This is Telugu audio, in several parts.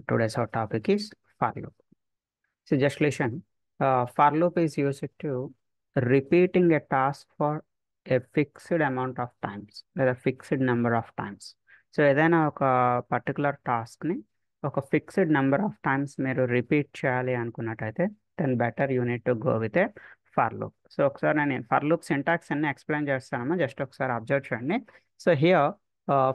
Today's our topic is for loop. So just listen. For loop is used to repeating a task for a fixed amount of times, లేదా fixed number of times. So ఏదైనా ఒక పర్టికులర్ టాస్క్ని ఒక ఫిక్స్డ్ నెంబర్ ఆఫ్ టైమ్స్ మీరు రిపీట్ చేయాలి అనుకున్నట్టయితే then better you need to go with a for loop. So ఒకసారి నేను ఫర్ లూప్ సింటాక్స్ అన్ని ఎక్స్ప్లెయిన్ చేస్తానమ్మా, జస్ట్ ఒకసారి అబ్జర్వ్ చేయండి. So here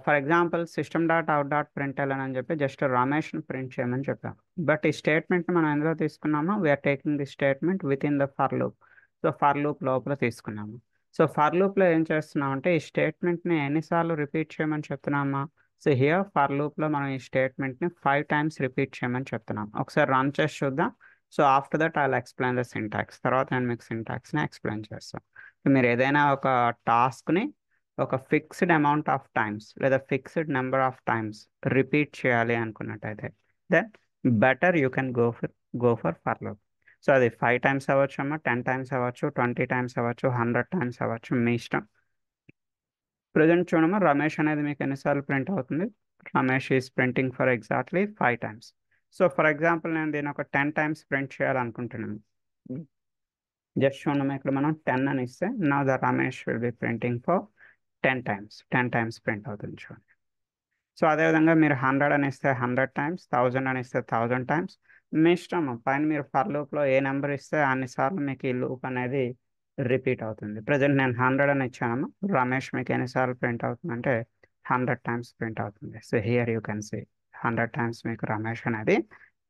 for example system.out.println అని చెప్పి జస్ట్ రమేష్ని ప్రింట్ చేయమని చెప్పాం. బట్ ఈ స్టేట్మెంట్ మనం ఎందులో తీసుకున్నామో we are taking the statement within the for loop. So for loop లోపల తీసుకున్నాము. సో ఫర్ లూప్లో ఏం చేస్తున్నాం అంటే ఈ స్టేట్మెంట్ని ఎన్నిసార్లు రిపీట్ చేయమని చెప్తున్నామా. సో హియర్ ఫర్ లూప్లో మనం ఈ స్టేట్మెంట్ని 5 times రిపీట్ చేయమని చెప్తున్నాం. ఒకసారి రన్ చేసి చూద్దాం. So after that I explain the syntax. తర్వాత నేను మీకు సింటాక్స్ని ఎక్స్ప్లెయిన్ చేస్తాను. మీరు ఏదైనా ఒక టాస్క్ని ఒక ఫిక్స్డ్ అమౌంట్ ఆఫ్ టైమ్స్ లేదా fixed number of times repeat చేయాలి అనుకున్నట్టయితే then better you can go for loop. So అది 5 times అవ్వచ్చు అమ్మా, 10 times అవ్వచ్చు, 20 times అవ్వచ్చు, 100 times అవ్వచ్చు, మీ ఇష్టం. ప్రజెంట్ చూడమ్మా, రమేష్ అనేది మీకు ఎన్నిసార్లు ప్రింట్ అవుతుంది. Ramesh is printing for exactly 5 times. So for example నేను దీన్ని ఒక 10 times ప్రింట్ చేయాలనుకుంటున్నాను. జస్ట్ చూడమ్మా, ఇక్కడ మనం 10 అని ఇస్తే now the Ramesh will be printing for 10 times print అవుతుంది చూడండి. సో అదేవిధంగా మీరు 100 అని ఇస్తే 100 times, 1000 అని ఇస్తే 1000 times, మీ ఇష్టం. పైన మీరు ఫర్ లూప్లో ఏ నెంబర్ ఇస్తే అన్నిసార్లు మీకు ఈ లూప్ అనేది రిపీట్ అవుతుంది. ప్రజెంట్ నేను 100 అని ఇచ్చాను. రమేష్ మీకు ఎన్నిసార్లు ప్రింట్ అవుతుందంటే 100 times ప్రింట్ అవుతుంది. So here you can see 100 times మీకు రమేష్ అనేది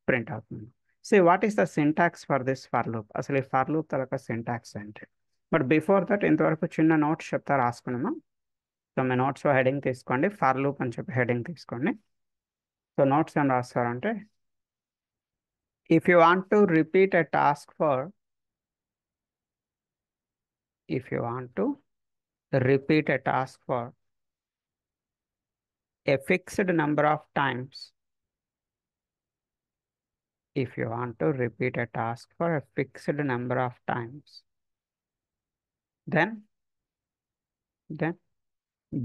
ప్రింట్ అవుతుంది. So what is the syntax for this for loop? అసలు ఈ ఫర్ లూప్ తరగ సింటాక్స్ ఏంటి? బట్ బిఫోర్ దట్ ఇంతవరకు చిన్న నోట్స్ చెప్తా, రాసుకున్నామా. సో మీ నోట్స్లో హెడింగ్ తీసుకోండి, ఫర్ లూప్ అని చెప్పి హెడింగ్ తీసుకోండి. సో నోట్స్ ఏం రాస్తారంటే, if you want to repeat a task for a fixed number of times, then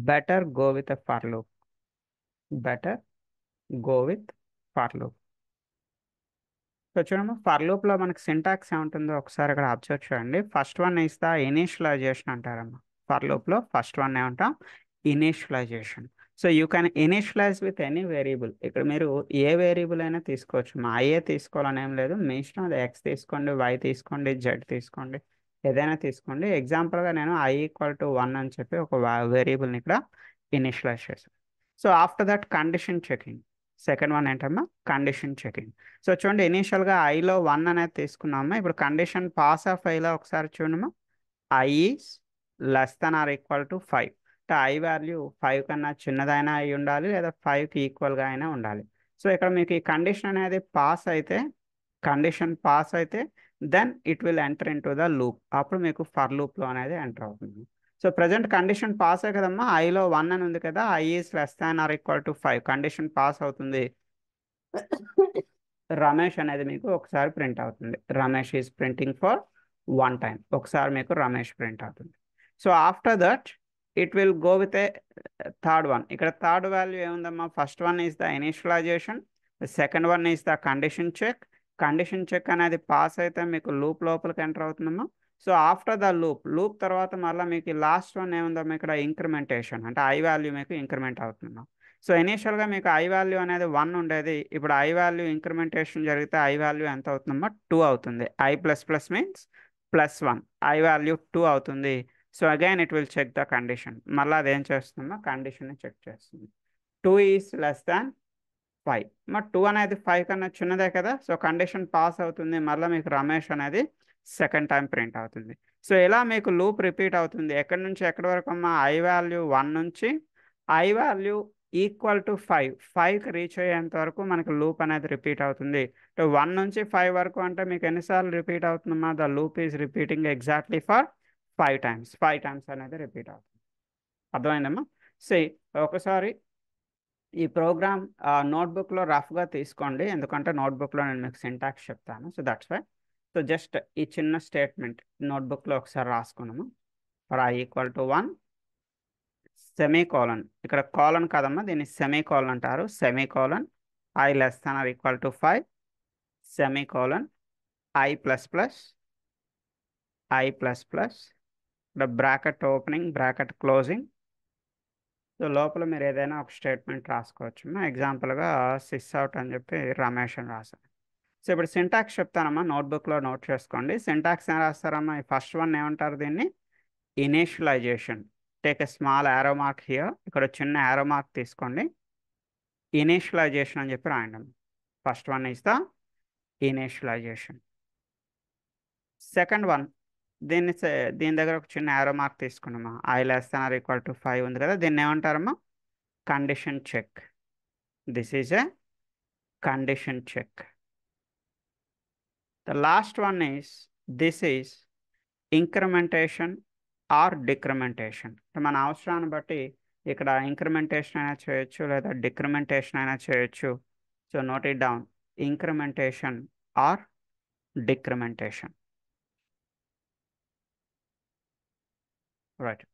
better go with a for loop. So చూడమ్మా, ఫర్ లూప్లో మనకి సింటాక్స్ ఏముంటుందో ఒకసారి ఇక్కడ అబ్జర్వ్ చేయండి. First one is the initialization అంటారమ్మా. ఫర్ లూప్లో ఫస్ట్ వన్ ఏమంటాం? Initialization. So you can initialize with any variable. ఇక్కడ మీరు ఏ వేరియబుల్ అయినా తీసుకోవచ్చు. మా ఐఏ తీసుకోవాలని ఏం లేదు, మీ ఇష్టం. అది ఎక్స్ తీసుకోండి, వై తీసుకోండి, జెడ్ తీసుకోండి, ఏదైనా తీసుకోండి. ఎగ్జాంపుల్గా నేను i = 1 అని చెప్పి ఒక వేరియబుల్ని ఇక్కడ ఇనిషియలైజ్ చేశాను. So after that condition checking. Second one ఏంటమ్మా? Condition checking. సో చూడండి, ఇనీషియల్గా ఐలో 1 అనేది తీసుకున్నామా. ఇప్పుడు కండిషన్ పాస్ ఆఫ్ ఐలో ఒకసారి చూడమ్మా, i ఈజ్ <= 5. అంటే ఐ వాల్యూ 5 కన్నా చిన్నదైనా అయి ఉండాలి, లేదా 5కి ఈక్వల్గా అయినా ఉండాలి. సో ఇక్కడ మీకు ఈ కండిషన్ అనేది పాస్ అయితే then it will enter into the loop. అప్పుడు మీకు ఫర్ లూప్లో అనేది ఎంటర్ అవుతుంది. సో ప్రజెంట్ కండిషన్ పాస్ అయ్యి కదమ్మా, ఐలో 1 అని ఉంది కదా, i ఈజ్ <= 5 కండిషన్ పాస్ అవుతుంది. రమేష్ అనేది మీకు ఒకసారి ప్రింట్ అవుతుంది. Ramesh is printing for 1 time. ఒకసారి మీకు రమేష్ ప్రింట్ అవుతుంది. So after that it will go with a third one. ఇక్కడ థర్డ్ వాల్యూ ఏముందమ్మా? First one is the initialization, second one is the condition check. Condition check అనేది పాస్ అయితే మీకు లూప్ లోపలికి ఎంటర్ అవుతుందమ్మా. సో ఆఫ్టర్ ద లూప్ తర్వాత మళ్ళీ మీకు లాస్ట్ వన్ ఏముందమ్మా? ఇక్కడ ఇంక్రిమెంటేషన్, అంటే ఐ వాల్యూ మీకు ఇంక్రిమెంట్ అవుతుందమ్మా. సో ఇనీషియల్గా మీకు ఐ వాల్యూ అనేది 1 ఉండేది. ఇప్పుడు ఐ వాల్యూ ఇంక్రిమెంటేషన్ జరిగితే ఐ వాల్యూ ఎంత అవుతుందమ్మా? 2 అవుతుంది. i++ మీన్స్ +1, ఐ వాల్యూ 2 అవుతుంది. So again it will check the condition. మళ్ళీ అదేం చేస్తుందమ్మా? కండిషన్ని చెక్ చేస్తుంది. 2 ఈజ్ <5. మరి 2 అనేది 5 కన్నా చిన్నదే కదా. సో కండిషన్ పాస్ అవుతుంది. మళ్ళీ మీకు రమేష్ అనేది సెకండ్ టైం ప్రింట్ అవుతుంది. సో ఇలా మీకు లూప్ రిపీట్ అవుతుంది. ఎక్కడి నుంచి ఎక్కడి వరకు అమ్మా? ఐ వాల్యూ 1 నుంచి ఐ వాల్యూ =5, 5కి రీచ్ అయ్యేంత వరకు మనకు లూప్ అనేది రిపీట్ అవుతుంది. 1 నుంచి 5 వరకు అంటే మీకు ఎన్నిసార్లు రిపీట్ అవుతుందమ్మా? The loop is repeating exactly for 5 times అనేది రిపీట్ అవుతుంది. అర్థమైందమ్మా? సో ఒకసారి ఈ ప్రోగ్రామ్ నోట్బుక్లో రఫ్గా తీసుకోండి, ఎందుకంటే నోట్బుక్లో నేను మీకు సింటాక్స్ చెప్తాను. So that's why. So just ఈ చిన్న స్టేట్మెంట్ నోట్బుక్లో ఒకసారి రాసుకున్నాము. For i = 1 semicolon. ఇక్కడ కాలన్ కాదమ్మా, దీన్ని సెమీకోలన్ అంటారు. Semicolon I less than or equal to 5, semicolon, I plus plus, I plus plus, the bracket opening, bracket closing. So లోపల మీరు ఏదైనా ఒక స్టేట్మెంట్ రాసుకోవచ్చు. ఎగ్జాంపుల్గా సిస్ అవుట్ అని చెప్పి రమేష్ అని రాశాను. సో ఇప్పుడు సింటాక్స్ చెప్తానమ్మా, నోట్బుక్లో నోట్ చేసుకోండి. సింటాక్స్ ఏం రాస్తారమ్మా, ఈ ఫస్ట్ వన్ ఏమంటారు దీన్ని, initialization. Take a small arrow mark here, ఇక్కడ చిన్న యారో మార్క్ తీసుకోండి, ఇనిషియలైజేషన్ అని చెప్పి రాయండి. First one is the initialization. Second one, దీని దగ్గర ఒక చిన్న యారో మార్క్ తీసుకున్నామా, I less than or equal to 5 ఉంది కదా, దీన్ని ఏమంటారమ్మా, condition check. This is a condition check. The last one is, this is incrementation or decrementation. మన అవసరాన్ని బట్టి ఇక్కడ ఇంక్రిమెంటేషన్ అయినా చేయొచ్చు లేదా డిక్రిమెంటేషన్ అయినా చేయొచ్చు. So note it down, incrementation or decrementation. Right.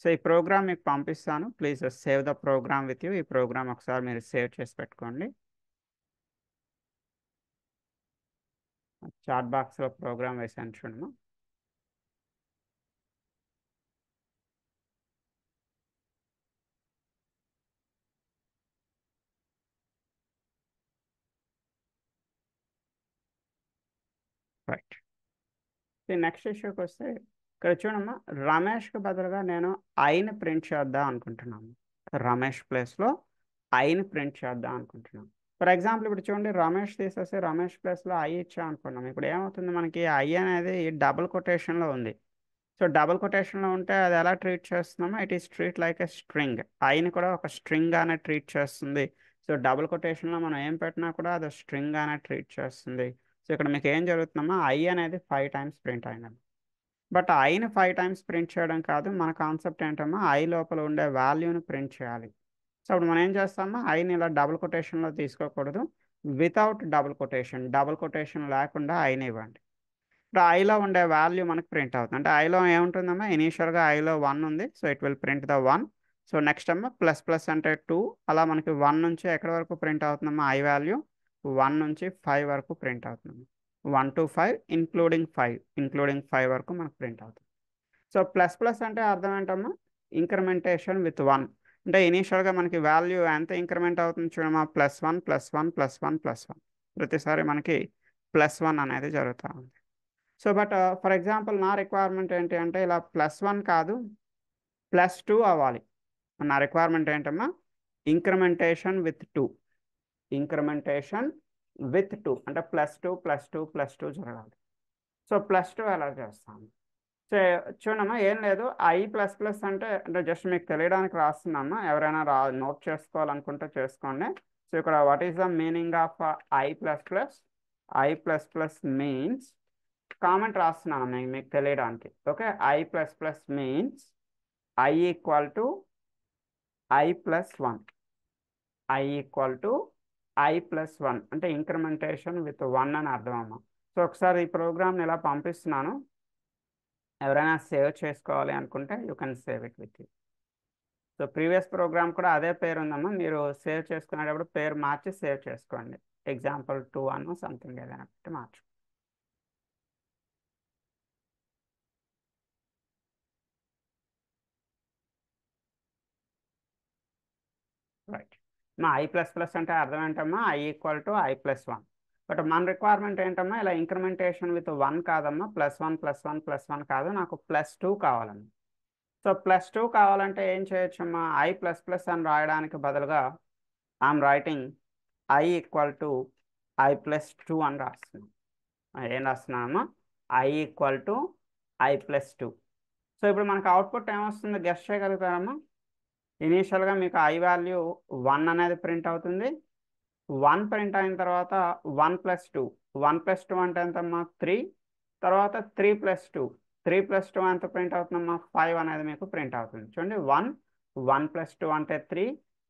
So ఈ ప్రోగ్రామ్ మీకు పంపిస్తాను, please save the program with you. ఈ ప్రోగ్రామ్ ఒకసారి మీరు సేవ్ చేసి పెట్టుకోండి. చాట్ బాక్స్లో ప్రోగ్రామ్ వేసాను చూడమ్మా. రైట్. నెక్స్ట్ ఇష్యూకి వస్తే, ఇక్కడ చూడమ్మా, రమేష్కి బదులుగా నేను ఐని ప్రింట్ చేద్దాం అనుకుంటున్నాను. రమేష్ ప్లేస్లో ఐని ప్రింట్ చేద్దాం అనుకుంటున్నాను. ఫర్ ఎగ్జాంపుల్ ఇప్పుడు చూడండి, రమేష్ తీసేసి రమేష్ ప్లేస్లో ఐ ఇచ్చా అనుకున్నాం. ఇప్పుడు ఏమవుతుంది, మనకి ఐ అనేది డబుల్ కొటేషన్లో ఉంది. సో డబుల్ కొటేషన్లో ఉంటే అది ఎలా ట్రీట్ చేస్తున్నామో, it is treat like a string. ఐని కూడా ఒక స్ట్రింగ్ అనే ట్రీట్ చేస్తుంది. సో డబుల్ కొటేషన్లో మనం ఏం పెట్టినా కూడా అది స్ట్రింగ్ అనే ట్రీట్ చేస్తుంది. సో ఇక్కడ మీకు ఏం జరుగుతుందమ్మా, ఐ అనేది 5 టైమ్స్ ప్రింట్ అయినది. బట్ ఐని 5 టైమ్స్ ప్రింట్ చేయడం కాదు, మన కాన్సెప్ట్ ఏంటమ్మా, ఐ లోపల ఉండే వాల్యూని ప్రింట్ చేయాలి. సో అప్పుడు మనం ఏం చేస్తామా, ఐని ఇలా డబుల్ కొటేషన్లో తీసుకోకూడదు, without double quotation, double quotation లేకుండా ఐని ఇవ్వండి. ఇప్పుడు ఐలో ఉండే వాల్యూ మనకు ప్రింట్ అవుతుంది. అంటే ఐలో ఏముంటుందమ్మా, ఇనీషియల్గా ఐలో 1 ఉంది, so it will print the 1. So next అమ్మా ప్లస్ ప్లస్ అంటే 2, అలా మనకి 1 నుంచి ఎక్కడి వరకు ప్రింట్ అవుతుందమ్మా, ఐ వాల్యూ 1 నుంచి 5 వరకు ప్రింట్ అవుతుంది. 1 to 5 ఇంక్లూడింగ్ 5 వరకు మనకు ప్రింట్ అవుతుంది. సో ప్లస్ ప్లస్ అంటే అర్థం ఏంటమ్మా, ఇంక్రిమెంటేషన్ విత్ 1. అంటే ఇనీషియల్గా మనకి వాల్యూ ఎంత ఇంక్రిమెంట్ అవుతుంది చూడమ్మా, +1 +1 +1 +1, ప్రతిసారి మనకి +1 అనేది జరుగుతూ ఉంది. సో బట్ ఫర్ ఎగ్జాంపుల్ నా రిక్వైర్మెంట్ ఏంటి అంటే, ఇలా +1 కాదు +2 అవ్వాలి. నా రిక్వైర్మెంట్ ఏంటమ్మా, ఇంక్రిమెంటేషన్ విత్ 2. ఇంక్రిమెంటేషన్ విత్ 2 అంటే +2 +2 +2 జరగాలి. సో +2 ఎలా చేస్తాము, సో చూడమ్మా, ఏం లేదు, ఐ ప్లస్ ప్లస్ అంటే జస్ట్ మీకు తెలియడానికి రాస్తున్నామా, ఎవరైనా నోట్ చేసుకోవాలనుకుంటే చేసుకోండి. సో ఇక్కడ what is the meaning of I plus plus. I plus plus means, comment రాస్తున్నాను మీకు తెలియడానికి. Okay, I plus plus means I equal to I plus 1. I equal to I plus 1 అంటే ఇంక్రిమెంటేషన్ విత్ 1 అని అర్థం అమ్మా. సో ఒకసారి ఈ ప్రోగ్రామ్ని ఇలా పంపిస్తున్నాను, ఎవరైనా సేవ్ చేసుకోవాలి అనుకుంటే you can save it with you. So previous program కూడా అదే పేరు ఉందమ్మా, మీరు సేవ్ చేసుకునేటప్పుడు పేరు మార్చి సేవ్ చేసుకోండి. ఎగ్జాంపుల్ 2 అను సంథింగ్ ఏదైనా పెట్టి మార్చు. రైట్. మా ఐ ప్లస్ ప్లస్ అంటే అర్థం ఏంటమ్మా, I equal to I plus 1. But మన రిక్వైర్మెంట్ ఏంటమ్మా, ఇలా ఇంక్రిమెంటేషన్ విత్ 1 కాదమ్మా, +1 +1 +1 కాదు, నాకు +2 కావాలమ్మా. సో +2 కావాలంటే ఏం చేయొచ్చమ్మా, ఐ ప్లస్ ప్లస్ అని రాయడానికి బదులుగా I'm writing I equal to I plus 2 అని రాస్తున్నాను. ఏం రాస్తున్నామమ్మా, I equal to I plus 2. So ఇప్పుడు మనకు అవుట్పుట్ ఏమొస్తుందో గెస్ చేయగలుగుతారమ్మా. ఇనీషియల్గా మీకు ఐ వాల్యూ 1 అనేది ప్రింట్ అవుతుంది. 1 ప్రింట్ అయిన తర్వాత 1 + 2, 1 + 2 అంటే ఎంతమ్మా, 3. తర్వాత 3 + 2, 3 + 2 ఎంత ప్రింట్ అవుతుందమ్మా, 5 అనేది మీకు ప్రింట్ అవుతుంది. చూడండి, 1 + 2 అంటే 3,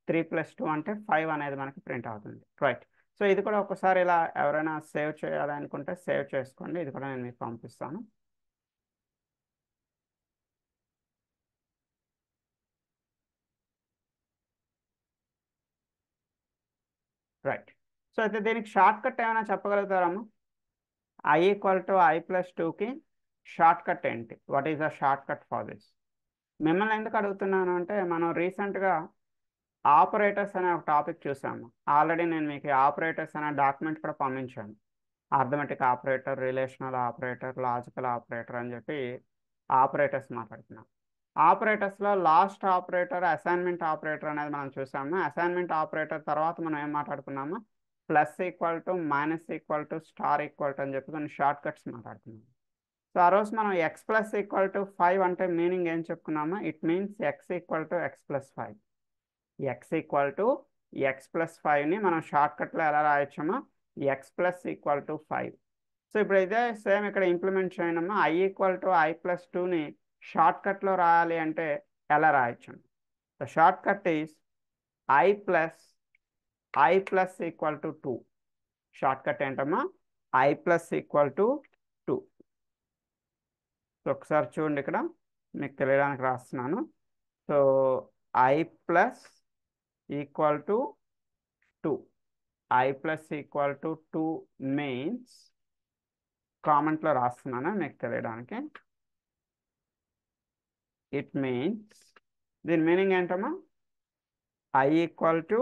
3 + 2 అంటే 5 అనేది మనకి ప్రింట్ అవుతుంది. రైట్. సో ఇది కూడా ఒకసారి ఇలా ఎవరైనా సేవ్ చేయాలనుకుంటే సేవ్ చేసుకోండి, ఇది కూడా నేను మీకు పంపిస్తాను. రైట్. సో అయితే దీనికి షార్ట్ కట్ ఏమైనా చెప్పగలుగుతారమ్మా? I ఈక్వల్ టు I+2కి షార్ట్ కట్ ఏంటి? What is the short cut for this? మిమ్మల్ని ఎందుకు అడుగుతున్నాను అంటే మనం రీసెంట్గా ఆపరేటర్స్ అనే ఒక టాపిక్ చూసాము. ఆల్రెడీ నేను మీకు ఆపరేటర్స్ అనే డాక్యుమెంట్ కూడా పంపించాను. Arithmetic operator, relational operator, logical operator అని చెప్పి ఆపరేటర్స్ మాట్లాడుతున్నాం. ఆపరేటర్స్లో లాస్ట్ ఆపరేటర్ అసైన్మెంట్ ఆపరేటర్ అనేది మనం చూసాము. అసైన్మెంట్ ఆపరేటర్ తర్వాత మనం ఏం మాట్లాడుకున్నాము? Plus equal to, minus equal to, star equal to అని చెప్పి కొన్ని షార్ట్ కట్స్ మాట్లాడుకున్నాం. సో ఆ రోజు మనం ఎక్స్ ప్లస్ ఈక్వల్ టు 5 అంటే మీనింగ్ ఏం చెప్పుకున్నాము? It means X equal to x+5. X equal to x+5ని మనం షార్ట్ కట్లో ఎలా రాయొచ్చమా? x+=5. సో ఇప్పుడు ఇదే సేమ్ ఇక్కడ ఇంప్లిమెంట్ చేయనమ్మా. I ఈక్వల్ టు I+2ని షార్ట్ కట్లో రాయాలి అంటే ఎలా రాయొచ్చు? The short cut is I+2. Short cut ఏంటమ్మా? I+2. సో ఒకసారి చూడండి, ఇక్కడ మీకు తెలియడానికి రాస్తున్నాను. So I+2. I+2 మీన్స్ కామెంట్లో రాస్తున్నాను మీకు తెలియడానికి. ఇట్ మీన్స్ దీని మీనింగ్ ఏంటమ్మా? I ఈక్వల్ టు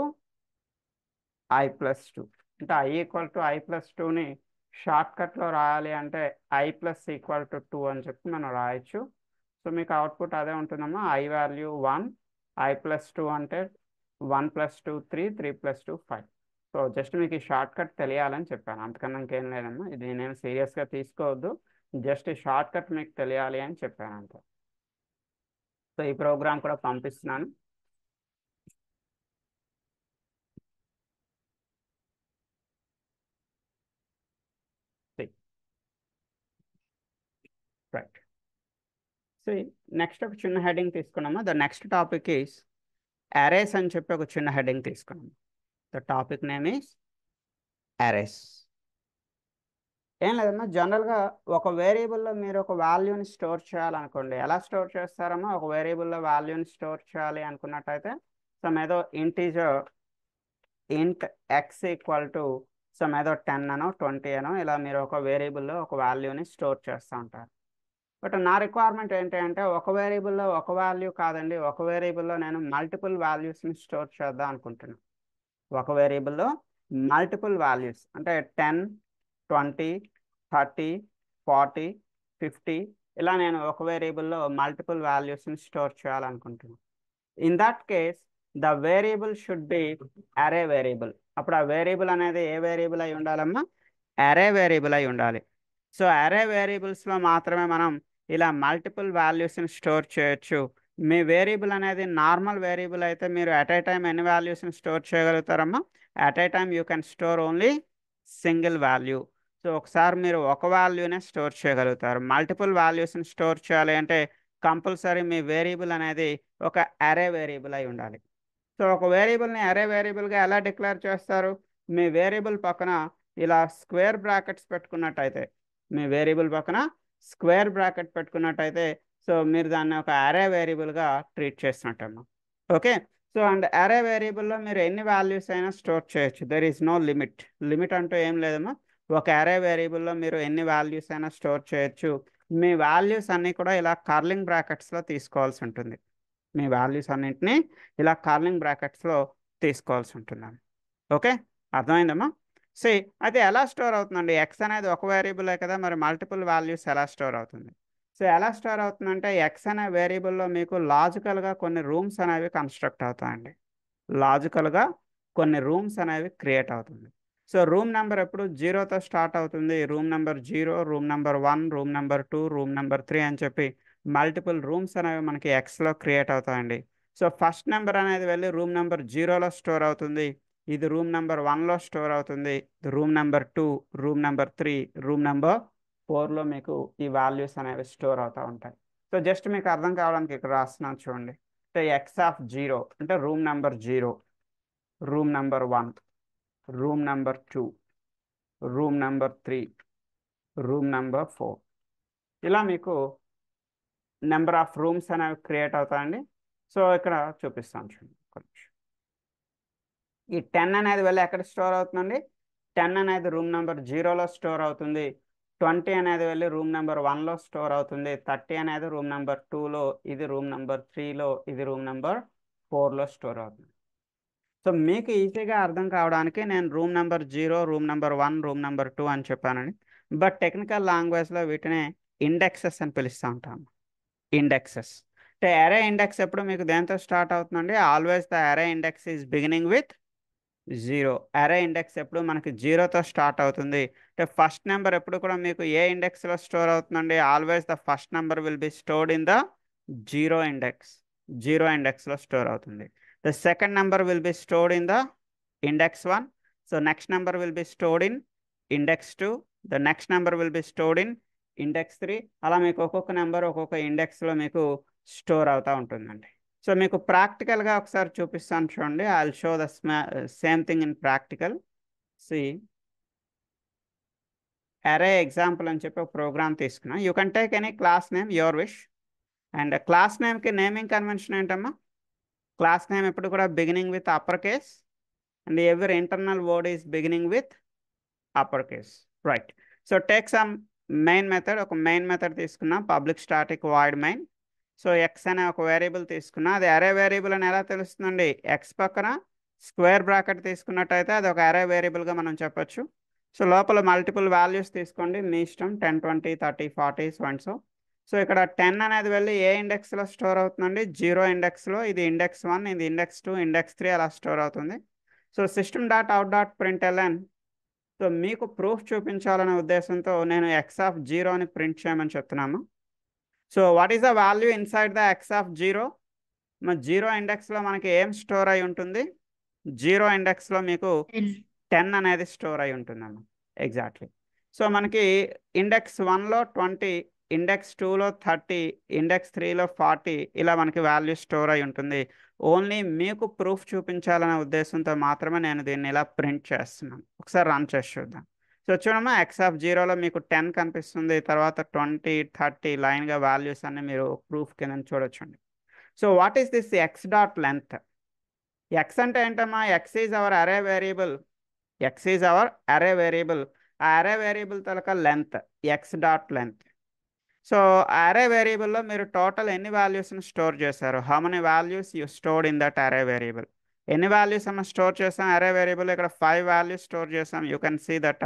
I+2 అంటే I ఈక్వల్ టు I+2ని షార్ట్ కట్లో రాయాలి అంటే I+2 అని చెప్పి మనం రాయొచ్చు. సో మీకు అవుట్పుట్ అదే ఉంటుందమ్మా. I వాల్యూ 1, I+2 అంటే 1+2 3, 3+2 5. సో జస్ట్ మీకు ఈ షార్ట్ కట్ తెలియాలని చెప్పాను, అంతకన్నా ఇంకేం లేదమ్మా. ఇది నేను సీరియస్గా తీసుకోవద్దు, జస్ట్ ఈ షార్ట్ కట్ మీకు తెలియాలి అని చెప్పాను అంతే. సో ఈ ప్రోగ్రామ్ కూడా పంపిస్తున్నాను. రైట్. సో నెక్స్ట్ ఒక చిన్న హెడ్డింగ్ తీసుకున్నాము. The next topic is arrays అని చెప్పి ఒక చిన్న హెడ్డింగ్ తీసుకున్నాము. The topic name is arrays. ఏం లేదమ్మా, జనరల్గా ఒక వేరియబుల్లో మీరు ఒక వాల్యూని స్టోర్ చేయాలనుకోండి. ఎలా స్టోర్ చేస్తారమ్మా? ఒక వేరియబుల్లో వాల్యూని స్టోర్ చేయాలి అనుకున్నట్టయితే సమ్ ఏదో ఇంటీజర్ ఇంట్ ఎక్స్ ఈక్వల్ టు సమ్ ఏదో 10 అనో 20 అనో ఇలా మీరు ఒక వేరియబుల్లో ఒక వాల్యూని స్టోర్ చేస్తూ ఉంటారు. బట్ నా రిక్వైర్మెంట్ ఏంటి అంటే ఒక వేరియబుల్లో ఒక వాల్యూ కాదండి, ఒక వేరియబుల్లో నేను మల్టిపుల్ వాల్యూస్ని స్టోర్ చేద్దాం అనుకుంటున్నాను. ఒక వేరియబుల్లో మల్టిపుల్ వాల్యూస్ అంటే 10, 20, 30, 40, 50 ఇలా నేను ఒక వేరియబుల్లో మల్టిపుల్ వాల్యూస్ని స్టోర్ చేయాలనుకుంటున్నాను. In that case the variable should be అరే వేరియబుల్. అప్పుడు ఆ వేరియబుల్ అనేది ఏ వేరియబుల్ అయి ఉండాలమ్మా? అరే వేరియబుల్ అయి ఉండాలి. సో అరే వేరియబుల్స్లో మాత్రమే మనం ఇలా మల్టిపుల్ వాల్యూస్ని స్టోర్ చేయొచ్చు. మీ వేరియబుల్ అనేది నార్మల్ వేరియబుల్ అయితే మీరు అట్ ఏ టైం ఎన్ని వాల్యూస్ని స్టోర్ చేయగలుగుతారమ్మా? At a time you can store only single value. So ఒకసారి మీరు ఒక వాల్యూనే స్టోర్ చేయగలుగుతారు. మల్టిపుల్ వాల్యూస్ని స్టోర్ చేయాలి అంటే కంపల్సరీ మీ వేరియబుల్ అనేది ఒక అరే వేరియబుల్ అయి ఉండాలి. సో ఒక వేరియబుల్ని అరే వేరియబుల్గా ఎలా డిక్లేర్ చేస్తారు? మీ వేరియబుల్ పక్కన ఇలా స్క్వేర్ బ్రాకెట్స్ పెట్టుకున్నట్టయితే, మీ వేరియబుల్ పక్కన స్క్వేర్ బ్రాకెట్ పెట్టుకున్నట్టయితే సో మీరు దాన్ని ఒక అరే వేరియబుల్గా ట్రీట్ చేసినట్టమ్మా. ఓకే. సో అండ్ అరే వేరియబుల్లో మీరు ఎన్ని వాల్యూస్ అయినా స్టోర్ చేయొచ్చు. There is no limit. Limit అంటూ ఏం లేదమ్మా. ఒక అరే వేరియబుల్లో మీరు ఎన్ని వాల్యూస్ అయినా స్టోర్ చేయొచ్చు. మీ వాల్యూస్ అన్నీ కూడా ఇలా కర్లింగ్ బ్రాకెట్స్లో తీసుకోవాల్సి ఉంటుంది. మీ వాల్యూస్ అన్నింటినీ ఇలా కర్లింగ్ బ్రాకెట్స్లో తీసుకోవాల్సి ఉంటుందమ్మా. ఓకే, అర్థమైందమ్మా? సి అయితే ఎలా స్టోర్ అవుతుందండి? ఎక్స్ అనేది ఒక వేరియబులే కదా, మరి మల్టిపుల్ వాల్యూస్ ఎలా స్టోర్ అవుతుంది? సో ఎలా స్టోర్ అవుతుందంటే ఎక్స్ అనే వేరియబుల్లో మీకు లాజికల్గా కొన్ని రూమ్స్ అనేవి కన్స్ట్రక్ట్ అవుతాయండి. లాజికల్గా కొన్ని రూమ్స్ అనేవి క్రియేట్ అవుతుంది. సో రూమ్ నెంబర్ ఎప్పుడు 0తో స్టార్ట్ అవుతుంది. Room number 0, room number 1, room number 2, room number 3 అని చెప్పి మల్టిపుల్ రూమ్స్ అనేవి మనకి ఎక్స్లో క్రియేట్ అవుతాయండి. సో ఫస్ట్ నెంబర్ అనేది వెళ్ళి రూమ్ నెంబర్ 0లో స్టోర్ అవుతుంది. ఇది రూమ్ నెంబర్ 1లో స్టోర్ అవుతుంది. Room number 2, room number 3, room number 4లో మీకు ఈ వాల్యూస్ అనేవి స్టోర్ అవుతూ ఉంటాయి. సో జస్ట్ మీకు అర్థం కావడానికి ఇక్కడ రాస్తున్నాను చూడండి. అంటే x(0) అంటే room number 0, room number 1, room number 2, room number 3, room number 4 ఇలా మీకు నెంబర్ ఆఫ్ రూమ్స్ అనేవి క్రియేట్ అవుతాయండి. సో ఇక్కడ చూపిస్తాను చూడండి. ఈ 10 అనేది వెళ్ళి ఎక్కడ స్టోర్ అవుతుందండి? 10 అనేది రూమ్ నెంబర్ 0లో స్టోర్ అవుతుంది, 20 అనేది వెళ్ళి రూమ్ నెంబర్ 1లో స్టోర్ అవుతుంది, 30 అనేది రూమ్ నెంబర్ 2లో, ఇది రూమ్ నెంబర్ 3లో, ఇది రూమ్ నెంబర్ 4లో స్టోర్ అవుతుంది. సో మీకు ఈజీగా అర్థం కావడానికి నేను room number 0, room number 1, room number 2 అని చెప్పానండి. బట్ టెక్నికల్ లాంగ్వేజ్లో వీటిని ఇండెక్సెస్ అని పిలుస్తూ ఉంటాం. ఇండెక్సెస్ అంటే అరే ఇండెక్స్ ఎప్పుడు మీకు దేంతో స్టార్ట్ అవుతుందండి? ఆల్వేస్ ద అరే ఇండెక్స్ ఈజ్ బిగినింగ్ విత్ 0. అరే ఇండెక్స్ ఎప్పుడు మనకి 0తో స్టార్ట్ అవుతుంది. అంటే ఫస్ట్ నెంబర్ ఎప్పుడు కూడా మీకు ఏ ఇండెక్స్లో స్టోర్ అవుతుందండి? Always the first number will be stored in the 0 index. 0 ఇండెక్స్లో స్టోర్ అవుతుంది. The second number will be stored in the index 1. So next number will be stored in index 2. The next number will be stored in index 3. అలా మీకు ఒక్కొక్క నెంబర్ ఒక్కొక్క ఇండెక్స్లో మీకు స్టోర్ అవుతూ ఉంటుందండి. సో మీకు ప్రాక్టికల్గా ఒకసారి చూపిస్తాను చూడండి. I will show the same thing in practical. C array example అని చెప్పి ఒక ప్రోగ్రామ్ తీసుకున్నా. You can take any class name your wish. And class నేమ్కి నేమింగ్ కన్వెన్షన్ ఏంటమ్మా? క్లాస్ నేమ్ ఎప్పుడు కూడా beginning with upper case and every internal word is beginning with upper case, right? So take some main method. ఒక మెయిన్ మెథడ్ తీసుకున్నా, public static void main. So X అనే ఒక వేరియబుల్ తీసుకున్నా. అది అరే వేరియబుల్ అని ఎలా తెలుస్తుందండి? ఎక్స్ పక్కన స్క్వేర్ బ్రాకెట్ తీసుకున్నట్టయితే అది ఒక అరే వేరియబుల్గా మనం చెప్పొచ్చు. సో లోపల మల్టిపుల్ వాల్యూస్ తీసుకోండి, మీ ఇష్టం, 10, 20, 30, 40 సో. సో ఇక్కడ 10 అనేది వెళ్ళి ఏ ఇండెక్స్లో స్టోర్ అవుతుందండి? 0 ఇండెక్స్లో. ఇది ఇండెక్స్ 1, ఇది ఇండెక్స్ 2, ఇండెక్స్ 3 అలా స్టోర్ అవుతుంది. So system dot out dot println. So మీకు ప్రూఫ్ చూపించాలనే ఉద్దేశంతో నేను ఎక్స్ ఆఫ్ 0 అని ప్రింట్ చేయమని చెప్తున్నాము. So what is the value inside the X of 0? మన 0 ఇండెక్స్లో మనకి ఏం స్టోర్ అయి ఉంటుంది? 0 ఇండెక్స్లో మీకు 10 అనేది స్టోర్ అయి ఉంటుందన్న. ఎగ్జాక్ట్లీ. సో మనకి ఇండెక్స్ 1లో 20, ఇండెక్స్ 2లో 30, ఇండెక్స్ 3లో 40 ఇలా మనకి వాల్యూ స్టోర్ అయి ఉంటుంది. ఓన్లీ మీకు ప్రూఫ్ చూపించాలనే ఉద్దేశంతో మాత్రమే నేను దీన్ని ఇలా ప్రింట్ చేస్తున్నాను. ఒకసారి రన్ చేసి చూద్దాం. సో చూడమ్మా, ఎక్స్ ఆఫ్ 0లో మీకు 10 కనిపిస్తుంది, తర్వాత 20, 30 లైన్గా వాల్యూస్ అన్ని మీరు ప్రూఫ్ కింద చూడొచ్చండి. So what is this X dot length? X అంటే ఏంటమ్మా? X is our array variable. X is our array variable. ఆ అరే వేరియబుల్ తలక length, X dot length. So array వేరియబుల్లో మీరు టోటల్ ఎన్ని వాల్యూస్ని స్టోర్ చేశారు? How many values you stored in that array variable? ఎన్ని వాల్యూస్ మనం స్టోర్ చేసాం అరే వేరియబుల్? ఇక్కడ 5 వాల్యూస్ స్టోర్ చేసాం. You can see that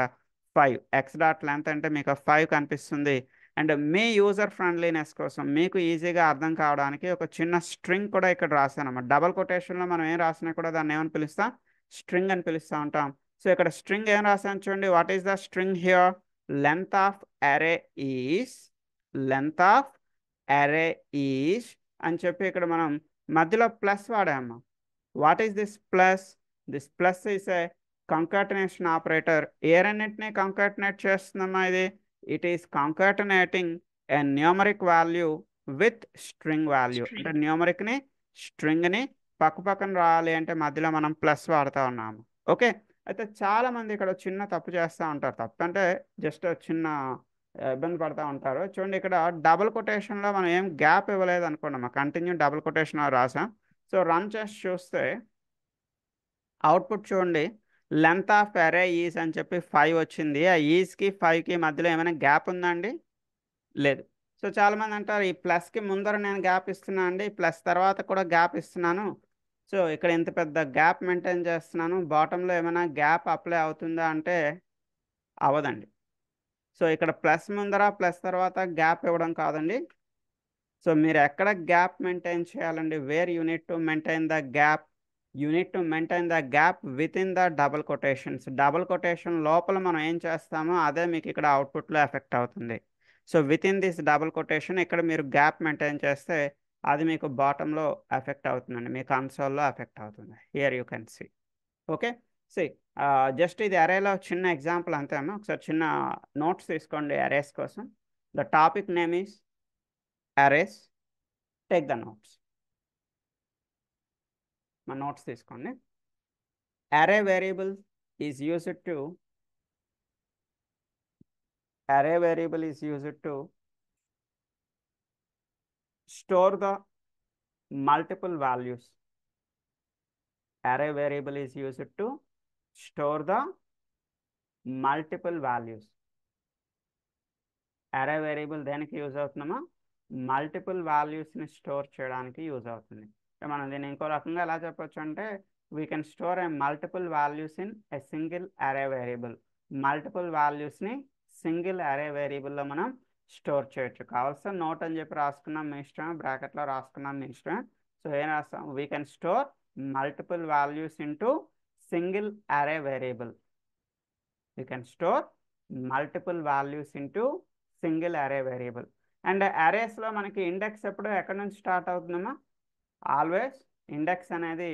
5. X dot length అంటే మీకు 5 కనిపిస్తుంది. అండ్ మీ యూజర్ ఫ్రెండ్లీనెస్ కోసం, మీకు ఈజీగా అర్థం కావడానికి ఒక చిన్న స్ట్రింగ్ కూడా ఇక్కడ రాశాను అన్నమాట. డబల్ కొటేషన్లో మనం ఏం రాసినా కూడా దాన్ని ఏమని పిలుస్తాం? స్ట్రింగ్ అని పిలుస్తూ ఉంటాం. సో ఇక్కడ స్ట్రింగ్ ఏం రాశాను చూడండి. What is the string here? Length of array is, length of array is అని చెప్పి ఇక్కడ మనం మధ్యలో ప్లస్ వాడాము. What is this plus? This plus is a concatenation operator. ఏ రెండింటిని కంకాటనేట్ చేస్తుందమ్మా ఇది? It is concatenating a numeric value with string value. అంటే న్యూమరిక్ని స్ట్రింగ్ని పక్క పక్కన రావాలి అంటే మధ్యలో మనం ప్లస్ వాడుతూ ఉన్నాము. ఓకే. అయితే చాలా మంది ఇక్కడ చిన్న తప్పు చేస్తూ ఉంటారు. తప్పు అంటే జస్ట్ చిన్న ఇబ్బంది పడుతూ ఉంటారు. చూడండి, ఇక్కడ డబుల్ కొటేషన్లో మనం ఏం గ్యాప్ ఇవ్వలేదు అనుకోండి, కంటిన్యూ డబుల్ కొటేషన్ రాసాం. సో రన్ చేసి చూస్తే అవుట్పుట్ చూడండి, లెంత్ ఆఫ్ అరే ఈజ్ అని చెప్పి 5 వచ్చింది. ఆ ఈజ్కి 5కి మధ్యలో ఏమైనా గ్యాప్ ఉందా అండి? లేదు. సో చాలామంది అంటారు, ఈ ప్లస్కి ముందర నేను గ్యాప్ ఇస్తున్నాను అండి, ప్లస్ తర్వాత కూడా గ్యాప్ ఇస్తున్నాను, సో ఇక్కడ ఇంత పెద్ద గ్యాప్ మెయింటైన్ చేస్తున్నాను, బాటంలో ఏమైనా గ్యాప్ అప్లై అవుతుందా అంటే అవ్వదండి. సో ఇక్కడ ప్లస్ ముందర ప్లస్ తర్వాత గ్యాప్ ఇవ్వడం కాదండి. సో మీరు ఎక్కడ గ్యాప్ మెయింటైన్ చేయాలండి? Where you need to maintain the gap? You need to maintain the gap within the double quotations. Double quotation లోపల మనం ఏం చేస్తామో అదే మీకు ఇక్కడ అవుట్పుట్లో ఎఫెక్ట్ అవుతుంది. So with in this double quotation ఇక్కడ మీరు గ్యాప్ మెయింటైన్ చేస్తే అది మీకు బాటంలో ఎఫెక్ట్ అవుతుందండి, మీ కన్సోల్లో ఎఫెక్ట్ అవుతుంది. Here you can see. Okay. See just ఇది అరేలో చిన్న ఎగ్జాంపుల్ అంతే అమ్మా. ఒకసారి చిన్న నోట్స్ తీసుకోండి అరేస్ కోసం. The topic name is arrays. Take the notes. మా నోట్స్ తీసుకోండి. అరే variable is used to array variable is used to store the multiple values. Array variable is used to store the multiple values. అరే వేరియబుల్ దేనికి యూజ్ అవుతుందమ్మా? మల్టిపుల్ వాల్యూస్ని స్టోర్ చేయడానికి యూజ్ అవుతుంది. మనం దీన్ని ఇంకో రకంగా ఎలా చెప్పొచ్చు అంటే, we can store A multiple values in a single array variable. Multiple వాల్యూస్ని సింగిల్ అరే వేరియబుల్లో మనం స్టోర్ చేయొచ్చు. కావాల్సిన నోట్ అని చెప్పి రాసుకున్నాం మీ ఇష్టం, బ్రాకెట్లో రాసుకున్నాం మీ ఇష్టం. సో ఏం రాస్తాం? We can store multiple values into single array variable. You can store multiple values into single array variable. And అరేస్లో మనకి ఇండెక్స్ ఎప్పుడు ఎక్కడి నుంచి స్టార్ట్ అవుతుందమ్మా? ఆల్వేస్ ఇండెక్స్ అనేది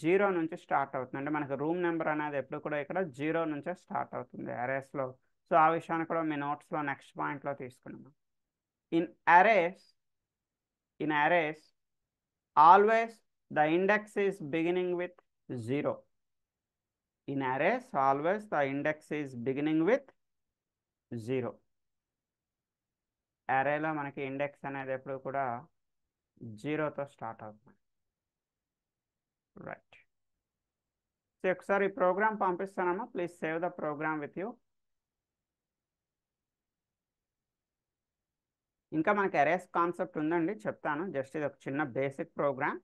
0 నుంచి స్టార్ట్ అవుతుంది. అంటే మనకి రూమ్ నెంబర్ అనేది ఎప్పుడు కూడా ఇక్కడ 0 నుంచే స్టార్ట్ అవుతుంది అరేస్లో. సో ఆ విషయాన్ని కూడా మీ నోట్స్లో నెక్స్ట్ పాయింట్లో తీసుకున్నాము. In arrays always the index is beginning with 0. In arrays, always the index is beginning with 0. అరేలో మనకి ఇండెక్స్ అనేది ఎప్పుడు కూడా 0తో స్టార్ట్ అవుతుంది. రైట్. సో ఒకసారి ఈ ప్రోగ్రామ్ పంపిస్తానమ్మా. Please save the program with you. ఇంకా మనకి అరేస్ కాన్సెప్ట్ ఉందండి, చెప్తాను. జస్ట్ ఇది ఒక చిన్న బేసిక్ ప్రోగ్రామ్.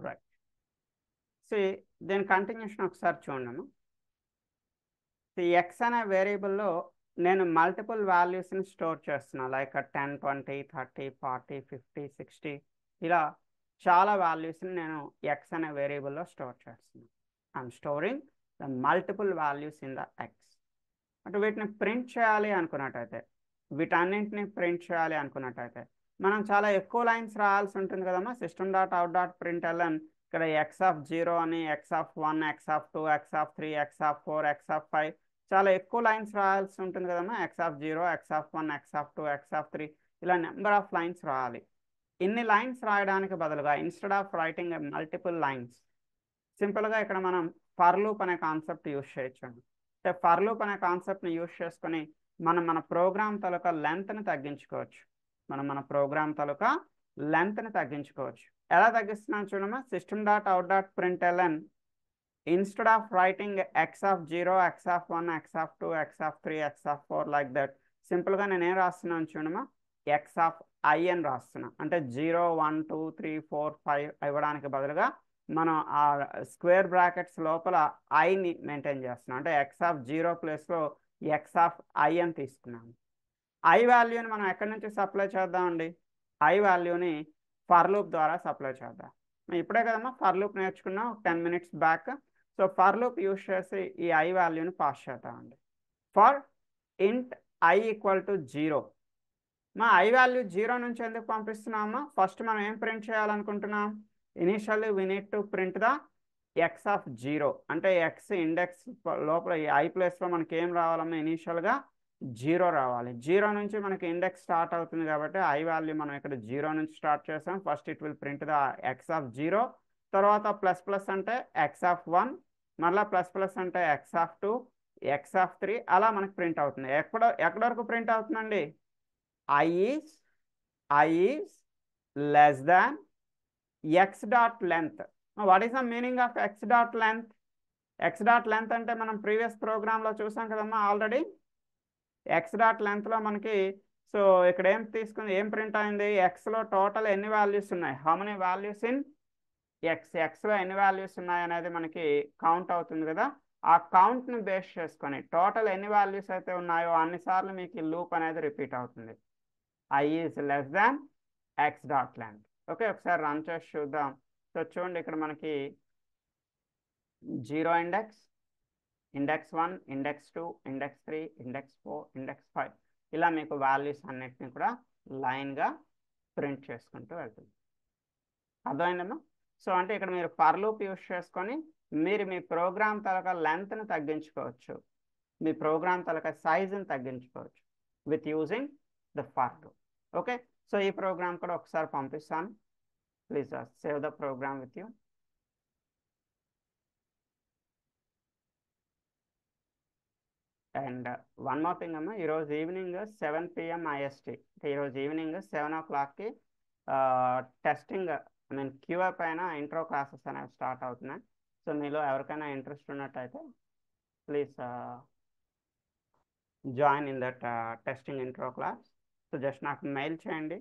రైట్. సో దీని కంటిన్యూషన్ ఒకసారి చూడండి. ఎక్స్ అనే వేరియబుల్లో నేను మల్టిపుల్ వాల్యూస్ని స్టోర్ చేస్తున్నాను. లైక్ 10, 20, 30, 40, 50, 60 ఇలా చాలా వాల్యూస్ని నేను ఎక్స్ అనే వేరియబుల్లో స్టోర్ చేస్తున్నాను. I'm storing the multiple values in the X. అంటే వీటిని ప్రింట్ చేయాలి అనుకున్నట్టయితే, వీటన్నింటిని ప్రింట్ చేయాలి అనుకున్నట్టయితే మనం చాలా ఎక్కువ లైన్స్ రాయాల్సి ఉంటుంది కదమ్మా. System dot out dot println ఇక్కడ x(0) అని, x(1), x(2), x(3), x(4), x(5) చాలా ఎక్కువ లైన్స్ రాయాల్సి ఉంటుంది కదమ్మా. x(0), x(1), x(2), x(3) ఇలా నెంబర్ ఆఫ్ లైన్స్ రాయాలి. ఇన్ని లైన్స్ రాయడానికి బదులుగా instead of writing multiple lines, సింపుల్గా ఇక్కడ మనం ఫర్ లూప్ అనే కాన్సెప్ట్ యూజ్ చేయొచ్చు. అంటే ఫర్ లూప్ అనే కాన్సెప్ట్ని యూజ్ చేసుకొని మన ప్రోగ్రామ్ తాలూకా లెంత్ని తగ్గించుకోవచ్చు. మన ప్రోగ్రామ్ తాలూకా లెంత్ని తగ్గించుకోవచ్చు. ఎలా తగ్గిస్తున్నాను చూడమ్మా. System dot out dot println instead of writing x(0), x(1), x(2), x(3), x(4) like that, సింపుల్గా నేనేం రాస్తున్నాను చూడమ్మా, x(i) అని రాస్తున్నా. అంటే 0, 1, 2, 3, 4, 5 ఇవ్వడానికి బదులుగా మనం ఆ స్క్వేర్ బ్రాకెట్స్ లోపల ఐని మెయింటైన్ చేస్తున్నాం. అంటే x(0) ప్లేస్లో x(i) అని తీసుకున్నాను. ఐ వాల్యూని మనం ఎక్కడి నుంచి సప్లై చేద్దామండి? ఐ వాల్యూని ఫర్ లూప్ ద్వారా సప్లై చేద్దాం. ఇప్పుడే కదమ్మా ఫర్ లూప్ నేర్చుకున్నాం 10 minutes back. So for loop use చేసి ఈ ఐ వాల్యూని పాస్ చేద్దామండి. ఫర్ ఇంట్ ఐ ఈక్వల్ టు 0. మా ఐ వాల్యూ 0 నుంచి ఎందుకు పంపిస్తున్నామా? ఫస్ట్ మనం ఏం ప్రింట్ చేయాలనుకుంటున్నాం? Initially we need to print the x(0). అంటే ఎక్స్ ఇండెక్స్ లోపల ఈ ఐ ప్లేస్లో మనకి ఏం రావాలమ్మా? ఇనిషియల్గా 0 రావాలి. 0 నుంచి మనకి ఇండెక్స్ స్టార్ట్ అవుతుంది కాబట్టి ఐ వాల్యూ మనం ఇక్కడ 0 నుంచి స్టార్ట్ చేసాం. First it will print the x(0), తర్వాత ప్లస్ ప్లస్ అంటే x(1), మళ్ళీ ప్లస్ ప్లస్ అంటే x(2), x(3) అలా మనకు ప్రింట్ అవుతుంది. ఎక్కడి వరకు ప్రింట్ అవుతుందండి? I is less than x dot length. What is the meaning of x dot length? x dot length అంటే మనం ప్రీవియస్ ప్రోగ్రాంలో చూసాం కదమ్మా ఆల్రెడీ. x డాట్ లెంత్లో మనకి సో ఇక్కడ ఏం ప్రింట్ అయింది? ఎక్స్లో టోటల్ ఎన్ని వాల్యూస్ ఉన్నాయి? హౌ మెనీ వాల్యూస్ ఇన్ ఎక్స్లో ఎన్ని వాల్యూస్ ఉన్నాయి అనేది మనకి కౌంట్ అవుతుంది కదా. ఆ కౌంట్ని బేస్ చేసుకొని టోటల్ ఎన్ని వాల్యూస్ అయితే ఉన్నాయో అన్నిసార్లు మీకు ఈ లూప్ అనేది రిపీట్ అవుతుంది. I is less than x dot length. Okay, ఒకసారి రన్ చేసి చూద్దాం. సో చూడండి ఇక్కడ మనకి 0 index, index 1, index 2, index 3, index 4, index 5 ఇలా మీకు వాల్యూస్ అన్నిటిని కూడా లైన్గా ప్రింట్ చేసుకుంటూ వెళ్తుంది. అర్థమైందమ్మా? సో అంటే ఇక్కడ మీరు ఫర్ లూప్ యూస్ చేసుకొని మీరు మీ ప్రోగ్రామ్ తాలూకా లెంత్ని తగ్గించుకోవచ్చు, మీ ప్రోగ్రామ్ తాలూకా సైజుని తగ్గించుకోవచ్చు with using the for loop. Okay, so ఈ ప్రోగ్రామ్ కూడా ఒకసారి పంపిస్తాను. Please save the program with you. And one more thing అమ్మా, ఈరోజు ఈవినింగ్ 7 PM IST, ఈరోజు ఈవినింగ్ 7 o'clockకి టెస్టింగ్, ఐ మీన్ క్యూఐ పైన ఇంట్రో క్లాసెస్ అనేవి స్టార్ట్ అవుతున్నాయి. సో మీలో ఎవరికైనా ఇంట్రెస్ట్ ఉన్నట్టయితే please join in that testing intro class. So just నాకు మెయిల్ చేయండి,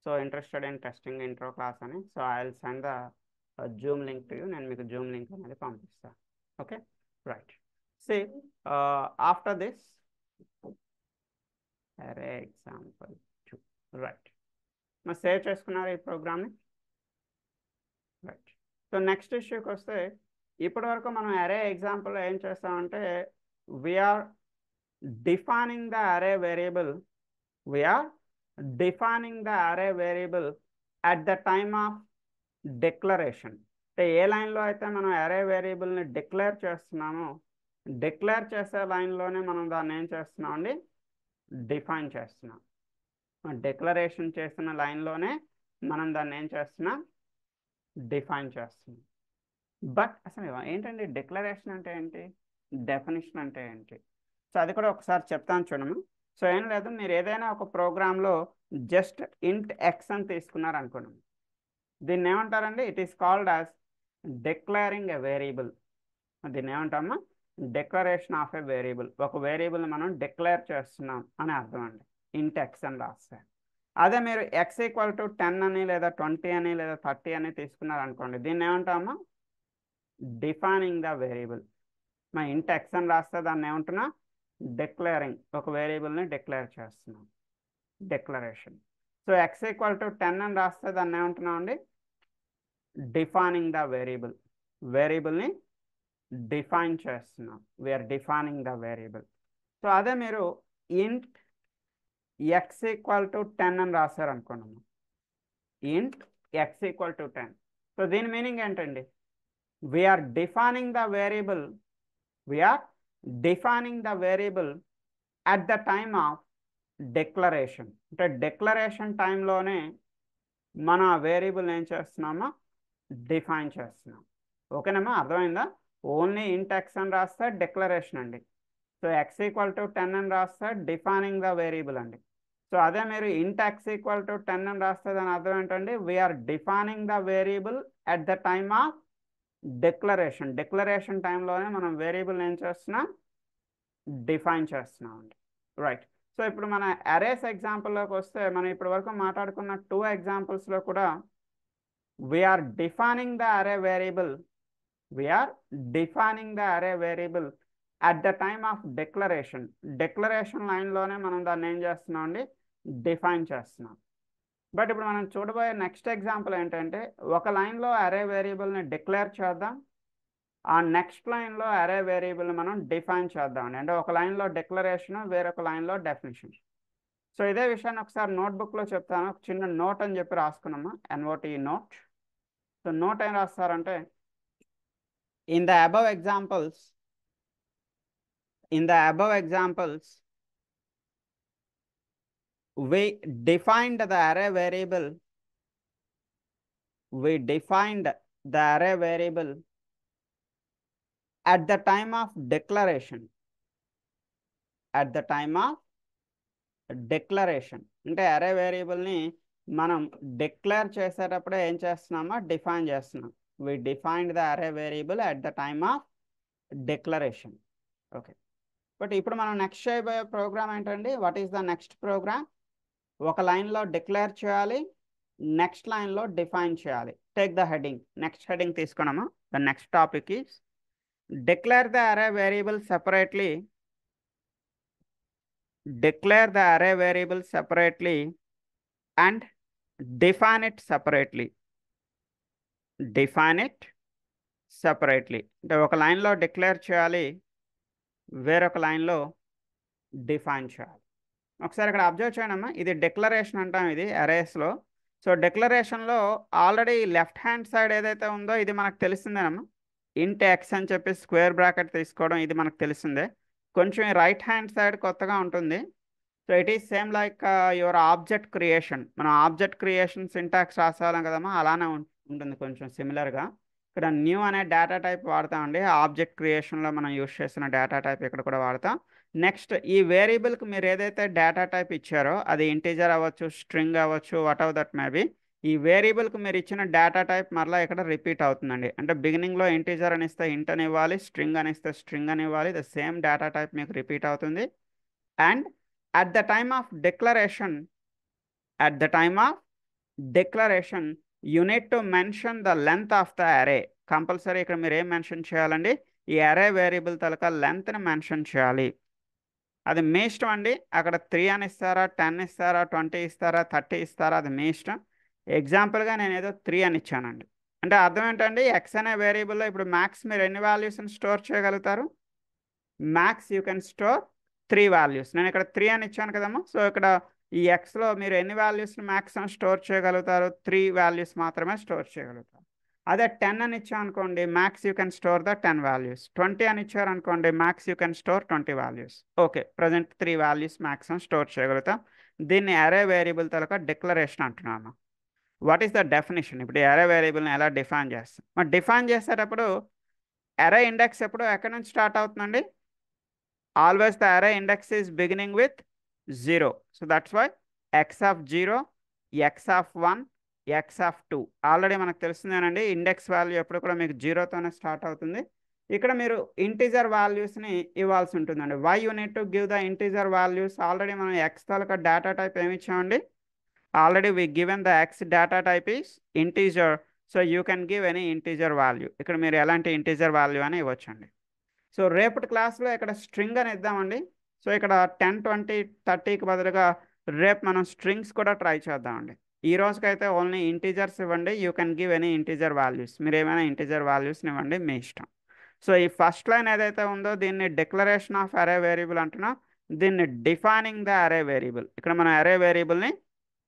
so interested in testing intro class అని. So I will send the zoom link to you. నేను మీకు జూమ్ లింక్ అనేది పంపిస్తాను. Okay, right. See after this array example 2, right. మరి సేవ్ చేసుకున్నారు ఈ ప్రోగ్రామ్ని, రైట్. సో నెక్స్ట్ ఇష్యూకి వస్తే, ఇప్పటి వరకు మనం అరే ఎగ్జాంపుల్ ఏం చేస్తామంటే, we are defining the array variable, we are defining the array variable at the time of declaration. అంటే ఏ లైన్లో అయితే మనం అరే వేరియబుల్ని డిక్లేర్ చేస్తున్నామో, డిక్లేర్ చేసే లైన్లోనే మనం దాన్ని ఏం చేస్తున్నాం అండి, డిఫైన్ చేస్తున్నాం. డిక్లరేషన్ చేసిన లైన్లోనే మనం దాన్ని ఏం చేస్తున్నాం, డిఫైన్ చేస్తున్నాం. బట్ అసలు ఏంటండి డిక్లరేషన్ అంటే ఏంటి, డెఫినిషన్ అంటే ఏంటి? సో అది కూడా ఒకసారి చెప్తాను చూడము. సో ఏం లేదు, మీరు ఏదైనా ఒక ప్రోగ్రాంలో జస్ట్ ఇంట్ ఎక్స్ అని తీసుకున్నారు అనుకోండి, దీన్ని ఏమంటారండి, it is called as declaring a variable. దీన్ని ఏమంటామా, డిక్లరేషన్ ఆఫ్ ఎ వేరియబుల్. ఒక వేరియబుల్ని మనం డిక్లేర్ చేస్తున్నాం అని అర్థం అండి, ఇంట్ ఎక్స్ అని రాస్తే. అదే మీరు ఎక్స్ ఈక్వల్ టు 10 అని లేదా 20 అని లేదా 30 అని తీసుకున్నారు అనుకోండి, దీన్ని ఏమంటామా, డిఫైనింగ్ ద వేరియబుల్. మా ఇంట్ ఎక్స్ అని రాస్తే దాన్ని ఏమంటున్నా, డిక్లేరింగ్, ఒక వేరియబుల్ని డిక్లేర్ చేస్తున్నాం, declaration. So X equal to 10 అని రాస్తే దాన్ని ఏమంటున్నాం అండి, డిఫైనింగ్ ద వేరియబుల్. వేరియబుల్ని డిఫైన్ చేస్తున్నాం, we are defining the variable. So అదే మీరు ఇంట్ ఎక్స్ ఈక్వల్ టు 10 అని రాశారు అనుకోండి, int X equal to 10. So దీని మీనింగ్ ఏంటండి, we are defining the variable, we are defining the variable at the time of declaration. అంటే డిక్లరేషన్ టైంలోనే మన వేరియబుల్ ఏం చేస్తున్నామా, డిఫైన్ చేస్తున్నాం. ఓకేనమ్మా, అర్థమైందా? ఓన్లీ ఇంట్ ఎక్స్ అని రాస్తే డిక్లరేషన్ అండి. సో ఎక్స్ ఈక్వల్ టు 10 అని రాస్తే డిఫైనింగ్ ద వేరియబుల్ అండి. సో అదే మీరు ఇంట్ ఎక్స్ ఈక్వల్ టు 10 అని రాస్తే దాని అర్థం ఏంటండి, we are defining the variable at the time of declaration. Declaration టైంలోనే మనం వేరియబుల్ ఏం చేస్తున్నాం, డిఫైన్ చేస్తున్నాం అండి, రైట్. సో ఇప్పుడు మన అరేస్ ఎగ్జాంపుల్లోకి వస్తే, మనం ఇప్పటి వరకు మాట్లాడుకున్న 2 ఎగ్జాంపుల్స్లో కూడా we're defining the array variable, we're defining the array variable at the time of declaration. Declaration లైన్లోనే మనం దాన్ని ఏం చేస్తున్నాం అండి, డిఫైన్ చేస్తున్నాం. బట్ ఇప్పుడు మనం చూడబోయే నెక్స్ట్ ఎగ్జాంపుల్ ఏంటంటే, ఒక లైన్లో అరే వేరియబుల్ని డిక్లేర్ చేద్దాం, ఆ నెక్స్ట్ లైన్లో అరే వేరియబుల్ మనం డిఫైన్ చేద్దామండి. అంటే ఒక లైన్లో డిక్లరేషన్, వేరొక లైన్లో డెఫినేషన్. సో ఇదే విషయాన్ని ఒకసారి నోట్బుక్లో చెప్తాను. ఒక చిన్న నోట్ అని చెప్పి రాసుకున్నామా, NOT నోట్. సో నోట్ ఏం రాస్తారంటే, in the above examples we defined the array variable, at the time of declaration. అంటే అరే వేరియబుల్ని మనం డిక్లేర్ చేసేటప్పుడే ఏం చేస్తున్నామా, డిఫైన్ చేస్తున్నాం. We defined the array variable at the time of declaration. Okay, but ఇప్పుడు మనం నెక్స్ట్ చేయబోయే ప్రోగ్రామ్ ఏంటండి, what is the next program? ఒక లైన్లో డిక్లేర్ చేయాలి, నెక్స్ట్ లైన్లో డిఫైన్ చేయాలి. Take the heading, next heading తీసుకున్నామా. The next topic is declare the array variable separately, and define it separately. అంటే ఒక లైన్లో డిక్లేర్ చేయాలి, వేరొక లైన్లో డిఫైన్ చేయాలి. ఒకసారి ఇక్కడ అబ్జర్వ్ చేయనమ్మా, ఇది డిక్లరేషన్ అంటాం ఇది అరేస్లో. సో డిక్లరేషన్లో ఆల్రెడీ లెఫ్ట్ హ్యాండ్ సైడ్ ఏదైతే ఉందో ఇది మనకు తెలిసిందేనమ్మా, ఇంట్ ఎక్స్ అని చెప్పి స్క్వేర్ బ్రాకెట్ తీసుకోవడం, ఇది మనకు తెలిసిందే. కొంచెం రైట్ హ్యాండ్ సైడ్ కొత్తగా ఉంటుంది. So it is same like your object creation. మనం ఆబ్జెక్ట్ క్రియేషన్ సింటాక్స్ రాసేవాళ్ళం కదమ్మా, అలానే ఉంటుంది కొంచెం సిమిలర్గా. ఇక్కడ న్యూ అనే డేటా టైప్ వాడతామండి, ఆబ్జెక్ట్ క్రియేషన్లో మనం యూస్ చేసిన డేటా టైప్ ఇక్కడ కూడా వాడతాం. నెక్స్ట్ ఈ వేరియబుల్కి మీరు ఏదైతే డేటా టైప్ ఇచ్చారో అది ఇంటీజర్ అవ్వచ్చు, స్ట్రింగ్ అవ్వచ్చు, what ever that may be, ఈ వేరియబుల్కి మీరు ఇచ్చిన డేటా టైప్ మరలా ఇక్కడ రిపీట్ అవుతుందండి. అంటే బిగినింగ్లో ఇంటీజర్ అని ఇస్తే ఇంట్ అని ఇవ్వాలి, స్ట్రింగ్ అని ఇస్తే స్ట్రింగ్ అని ఇవ్వాలి. ద సేమ్ డేటా టైప్ మీకు రిపీట్ అవుతుంది. And at the time of declaration, at the time of declaration you need to mention the length of the array. Compulsory ఇక్కడ మీరు ఏం మెన్షన్ చేయాలండి, ఈ అరే వేరియబుల్ తలక లెంత్ని మెన్షన్ చేయాలి. అది మీ ఇష్టం అండి. అక్కడ 3 అని ఇస్తారా, 10 ఇస్తారా, 20 ఇస్తారా, 30 ఇస్తారా, అది మీ ఇష్టం. ఎగ్జాంపుల్గా నేను ఏదో 3 అని ఇచ్చానండి. అంటే అర్థం ఏంటండి, ఎక్స్ అనే వేరియబుల్లో ఇప్పుడు మ్యాక్స్ మీరు ఎన్ని వాల్యూస్ని స్టోర్ చేయగలుగుతారు? Max you can store 3 values. నేను ఇక్కడ 3 అని ఇచ్చాను కదమ్మా. సో ఇక్కడ ఈ ఎక్స్లో మీరు ఎన్ని వాల్యూస్ని మ్యాక్సిమం స్టోర్ చేయగలుగుతారు? 3 వాల్యూస్ మాత్రమే స్టోర్ చేయగలుగుతారు. అదే 10 అని ఇచ్చాను అనుకోండి, max you can store the 10 values. 20 అని ఇచ్చారు అనుకోండి, max you can store 20 values. Okay, present 3 values maximum store చేయగలుగుతాం. దీన్ని అరే వేరియబుల్ తలక డిక్లరేషన్ అంటున్నాను. What is the definition? ఇప్పుడు అరే వేరియబుల్ని ఎలా డిఫైన్ చేస్తాం? మరి డిఫైన్ చేసేటప్పుడు అరే ఇండెక్స్ ఎప్పుడు ఎక్కడి నుంచి స్టార్ట్ అవుతుందండి? Always the array index is beginning with 0. So that's why x of 0, x of 1, x of 2. Already మనకు తెలుస్తుందేనండి, ఇండెక్స్ వాల్యూ ఎప్పుడు కూడా మీకు 0తోనే స్టార్ట్ అవుతుంది. ఇక్కడ మీరు ఇంటీజర్ వాల్యూస్ని ఇవ్వాల్సి ఉంటుందండి. Why you need to give the integer values? Already మనం ఎక్స్ తాలూకా డేటా టైప్ ఏమి ఇచ్చామండి? Already we given the X data type is integer. So you can give any integer value. ఇక్కడ మీరు ఎలాంటి ఇంటీజర్ వాల్యూ అని ఇవ్వచ్చండి. సో రేపటి క్లాస్లో ఇక్కడ స్ట్రింగ్ అని ఇద్దామండి. సో ఇక్కడ 10, 20, 30కి బదులుగా రేపు మనం స్ట్రింగ్స్ కూడా ట్రై చేద్దామండి. ఈ రోజుకైతే ఓన్లీ ఇంటీజర్స్ ఇవ్వండి. You can give any integer values. మీరు ఏమైనా ఇంటీజర్ వాల్యూస్ని ఇవ్వండి, మీ ఇష్టం. సో ఈ ఫస్ట్ లైన్ ఏదైతే ఉందో దీన్ని డిక్లరేషన్ ఆఫ్ అరే వేరియబుల్ అంటున్నాం. దీన్ని డిఫైనింగ్ ద అరే వేరియబుల్. ఇక్కడ మనం అరే వేరియబుల్ని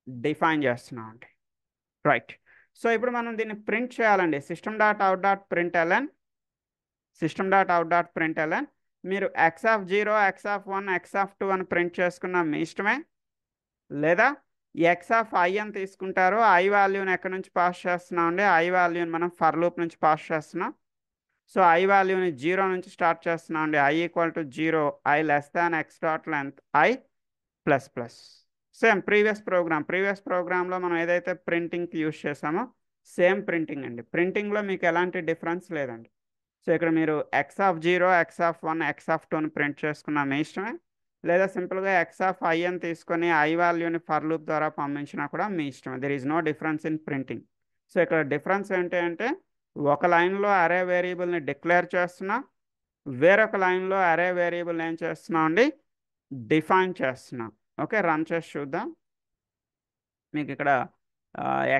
డిఫైన్ చేస్తున్నాం అండి. రైట్. సో ఇప్పుడు మనం దీన్ని ప్రింట్ చేయాలండి. system.out.println, system.out.println. మీరు x of 0, x of 1, x of 2 అని ప్రింట్ చేసుకున్న మీ ఇష్టమే. లేదా x of I అని తీసుకుంటారు. I వాల్యూని ఎక్కడి నుంచి పాస్ చేస్తున్నాం అండి? I వాల్యూని మనం ఫర్ లూప్ నుంచి పాస్ చేస్తున్నాం. సో I వాల్యూని 0 నుంచి స్టార్ట్ చేస్తున్నాం అండి. I = 0, I less than x dot length I plus plus. Same previous ప్రోగ్రాంలో మనం ఏదైతే ప్రింటింగ్కి యూజ్ చేసామో సేమ్ ప్రింటింగ్ అండి. ప్రింటింగ్లో మీకు ఎలాంటి డిఫరెన్స్ లేదండి. సో ఇక్కడ మీరు x of 0, x of 1, x of 2 అని ప్రింట్ చేసుకున్న మీ ఇష్టమే. లేదా సింపుల్గా x of I అని తీసుకొని I వాల్యూని ఫర్ లూప్ ద్వారా పంపించినా కూడా మీ ఇష్టమే. There is no difference in printing. So ఇక్కడ డిఫరెన్స్ ఏంటి అంటే, ఒక లైన్లో అరే వేరియబుల్ని డిక్లేర్ చేస్తున్నా, వేరొక లైన్లో అరే వేరియబుల్ని ఏం చేస్తున్నాం అండి? డిఫైన్ చేస్తున్నాం. ఓకే, రన్ చేసి చూద్దాం. మీకు ఇక్కడ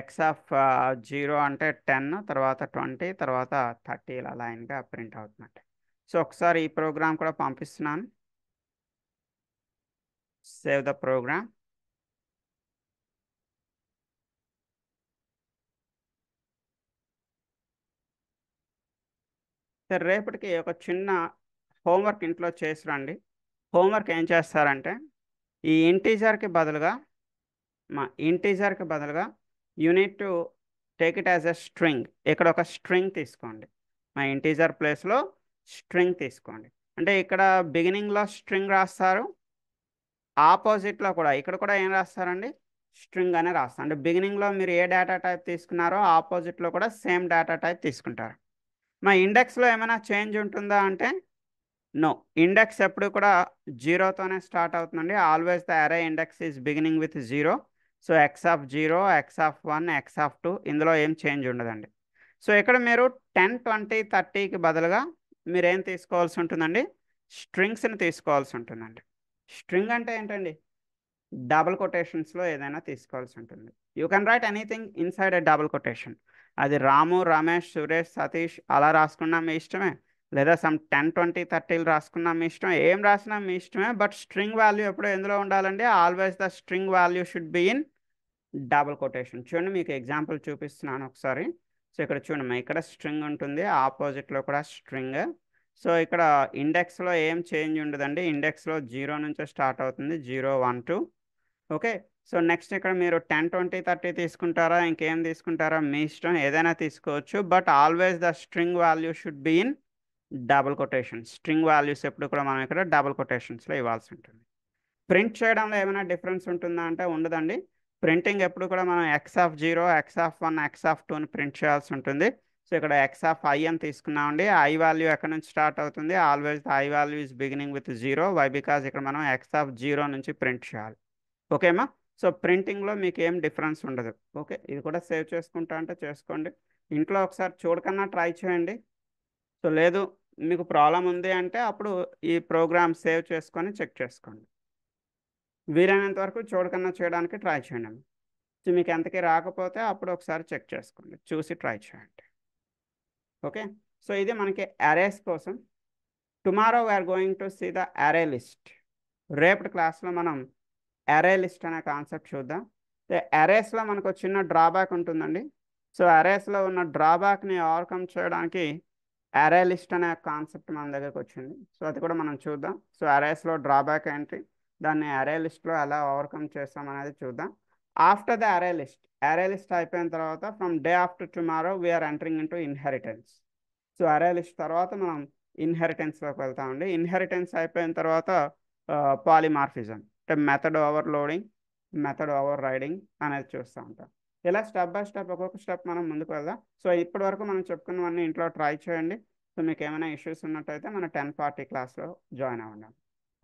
x of 0 అంటే 10, తర్వాత 20, తర్వాత 30 ఇలా లైన్గా ప్రింట్ అవుతుందండి. సో ఒకసారి ఈ ప్రోగ్రామ్ కూడా పంపిస్తున్నాను. Save the program. సరే, రేపటికి ఒక చిన్న హోంవర్క్ ఇంట్లో చేసి రండి. హోంవర్క్ ఏం చేస్తారంటే, ఈ ఇంటీజర్కి బదులుగా you need to take it as a string. ఇక్కడ ఒక స్ట్రింగ్ తీసుకోండి. మా ఇంటీజర్ ప్లేస్లో స్ట్రింగ్ తీసుకోండి. అంటే ఇక్కడ బిగినింగ్లో స్ట్రింగ్ రాస్తారు, ఆపోజిట్లో కూడా ఇక్కడ కూడా ఏం రాస్తారండి? స్ట్రింగ్ అనే రాస్తారు. అంటే బిగినింగ్లో మీరు ఏ డేటా టైప్ తీసుకున్నారో ఆపోజిట్లో కూడా సేమ్ డేటా టైప్ తీసుకుంటారు. మా ఇండెక్స్లో ఏమైనా చేంజ్ ఉంటుందా అంటే నో. ఇండెక్స్ ఎప్పుడు కూడా 0తోనే స్టార్ట్ అవుతుందండి. ఆల్వేస్ ద అరే index is beginning with 0. So x of 0, x of 1, x of 2 ఇందులో ఏం చేంజ్ ఉండదండి. సో ఇక్కడ మీరు 10, 20, 30కి బదులుగా మీరు ఏం తీసుకోవాల్సి ఉంటుందండి? స్ట్రింగ్స్ని తీసుకోవాల్సి ఉంటుందండి. స్ట్రింగ్ అంటే ఏంటండి? డబుల్ కొటేషన్స్లో ఏదైనా తీసుకోవాల్సి ఉంటుంది. You can write anything inside a double quotation. అది రాము, రమేష్, సురేష్, సతీష్ అలా రాసుకున్నా మీ ఇష్టమే. లేదా సమ్ 10, 20, 30లు రాసుకున్నా మీ ఇష్టం. ఏం రాసినా మీ ఇష్టమే. బట్ స్ట్రింగ్ వాల్యూ ఎప్పుడు ఎందులో ఉండాలండి? Always the string value should be in double quotation. చూడండి, మీకు ఎగ్జాంపుల్ చూపిస్తున్నాను ఒకసారి. సో ఇక్కడ చూడండి, ఇక్కడ స్ట్రింగ్ ఉంటుంది, ఆపోజిట్లో కూడా స్ట్రింగ్. సో ఇక్కడ ఇండెక్స్లో ఏం చేంజ్ ఉండదండి. ఇండెక్స్లో 0 నుంచే స్టార్ట్ అవుతుంది, 0, 1, 2. ఓకే. సో నెక్స్ట్ ఇక్కడ మీరు 10, 20, 30 తీసుకుంటారా, ఇంకేం తీసుకుంటారా మీ ఇష్టం, ఏదైనా తీసుకోవచ్చు. But always the string value should be in double quotation. String values ఎప్పుడు కూడా మనం ఇక్కడ డబుల్ కొటేషన్స్లో ఇవ్వాల్సి ఉంటుంది. ప్రింట్ చేయడంలో ఏమైనా డిఫరెన్స్ ఉంటుందా అంటే ఉండదండి. ప్రింటింగ్ ఎప్పుడు కూడా మనం x(0), x(1), x(2)ని ప్రింట్ చేయాల్సి ఉంటుంది. సో ఇక్కడ x(i) అని తీసుకున్నామండి. ఐ వాల్యూ ఎక్కడ నుంచి స్టార్ట్ అవుతుంది? Always the I value is beginning with 0. Why? Because ఇక్కడ మనం x(0) నుంచి ప్రింట్ చేయాలి. ఓకేమా? సో ప్రింటింగ్లో మీకు ఏం డిఫరెన్స్ ఉండదు. ఓకే, ఇది కూడా సేవ్ చేసుకుంటా అంటే చేసుకోండి. ఇంట్లో ఒకసారి చూడకన్నా ట్రై చేయండి. సో లేదు మీకు ప్రాబ్లం ఉంది అంటే అప్పుడు ఈ ప్రోగ్రామ్ సేవ్ చేసుకొని చెక్ చేసుకోండి. వీలైనంత వరకు చూడకన్నా చేయడానికి ట్రై చేయండి. సో మీకు ఎంతకీ రాకపోతే అప్పుడు ఒకసారి చెక్ చేసుకోండి, చూసి ట్రై చేయండి. ఓకే, సో ఇది మనకి అరేస్ కోసం. Tomorrow we are going to see the array list. రేపటి క్లాస్లో మనం అరే లిస్ట్ అనే కాన్సెప్ట్ చూద్దాం. అరేస్లో మనకు చిన్న డ్రాబ్యాక్ ఉంటుందండి. సో అరేస్లో ఉన్న డ్రాబ్యాక్ని ఓవర్కమ్ చేయడానికి అరే లిస్ట్ అనే కాన్సెప్ట్ మన దగ్గరకు వచ్చింది. సో అది కూడా మనం చూద్దాం. సో అరేస్లో డ్రాబ్యాక్ ఏంటి, దాన్ని అరే లిస్ట్లో ఎలా ఓవర్కమ్ చేస్తాం అనేది చూద్దాం. ఆఫ్టర్ ద అరే లిస్ట్ అయిపోయిన తర్వాత from day after tomorrow we are entering into inheritance. So array list తర్వాత మనం ఇన్హెరిటెన్స్లోకి వెళ్తామండి. ఇన్హెరిటెన్స్ అయిపోయిన తర్వాత పాలిమార్ఫిజం అంటే method overloading, method overriding అనేది చూస్తూ ఉంటాం. ఇలా స్టెప్ బై స్టెప్ ఒక్కొక్క స్టెప్ మనం ముందుకు వెళ్దాం. సో ఇప్పటి వరకు మనం చెప్పుకున్నవన్నీ ఇంట్లో ట్రై చేయండి. సో మీకు ఏమైనా ఇష్యూస్ ఉన్నట్టయితే మన 10:40 క్లాస్లో జాయిన్ అవ్వండి.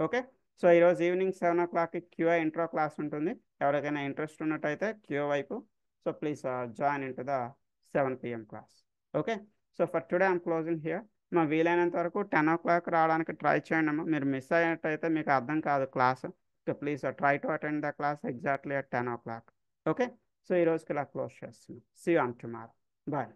ఓకే, సో ఈరోజు ఈవినింగ్ 7 o'clockకి క్యూఐ ఇంట్రో క్లాస్ ఉంటుంది. ఎవరికైనా ఇంట్రెస్ట్ ఉన్నట్టయితే క్యూఐ వైపు so please join in to the 7 PM class. Okay, so for today I'm closing here. మా వీలైనంత వరకు 10 o'clock రావడానికి ట్రై చేయండి అమ్మా. మీరు మిస్ అయ్యేటైతే మీకు అర్థం కాదు class. So please try to attend the class exactly at 10 o'clock. Okay, so ఈ రోజుకి ఇలా క్లోజ్ చేస్తున్నాం. See you on tomorrow. Bye.